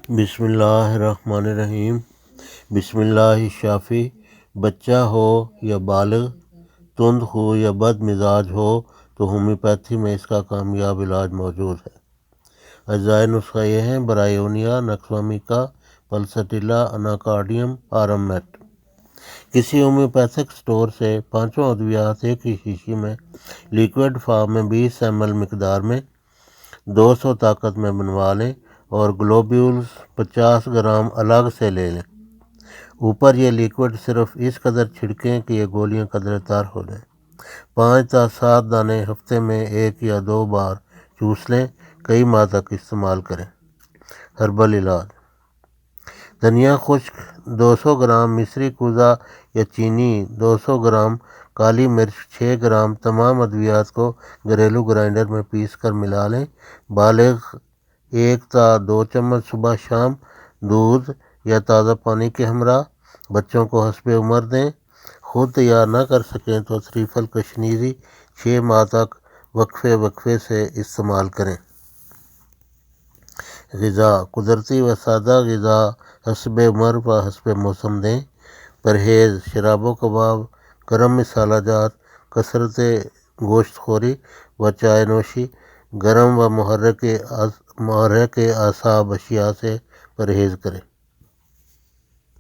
بسم اللہ الرحمن الرحیم۔ بسم اللہ شافی۔ بچہ ہو یا بالغ، تند ہو یا بد مزاج ہو تو ہومیوپیتھی میں اس کا کامیاب علاج موجود ہے۔ اجزائے نسخہ یہ ہیں: برائیونیا، نکسوامیکا، پلسٹیلا، اناکارڈیم، آرم میٹ۔ کسی ہومیوپیتھک سٹور سے 5 ادویات ایک ہی شیشی میں لیکوڈ فارم میں 20 ml مقدار میں 200 طاقت میں بنوا لیں اور گلوبیولز 50 گرام الگ سے لے لیں۔ اوپر یہ لیکوڈ صرف اس قدر چھڑکیں کہ یہ گولیاں قدرے دار ہو جائیں۔ 5 تا 7 دانے ہفتے میں 1 یا 2 بار چوس لیں۔ کئی ماہ تک استعمال کریں۔ ہربل علاج: دھنیا خشک 200 گرام، مصری کوزہ یا چینی 200 گرام، کالی مرچ 6 گرام۔ تمام ادویات کو گھریلو گرائنڈر میں پیس کر ملا لیں۔ بالغ 1 تا 2 چمچ صبح شام دودھ یا تازہ پانی کے ہمراہ۔ بچوں کو حسب عمر دیں۔ خود تیار نہ کر سکیں تو طریف الکشنیزی 6 ماہ تک وقفے سے استعمال کریں۔ غذا: قدرتی و سادہ غذا حسب عمر و حسب موسم دیں۔ پرہیز: شراب و کباب، گرم مسالہ جات، کثرت گوشت خوری و چائے نوشی، گرم و محرک اعصاب اشیاء سے پرہیز کریں۔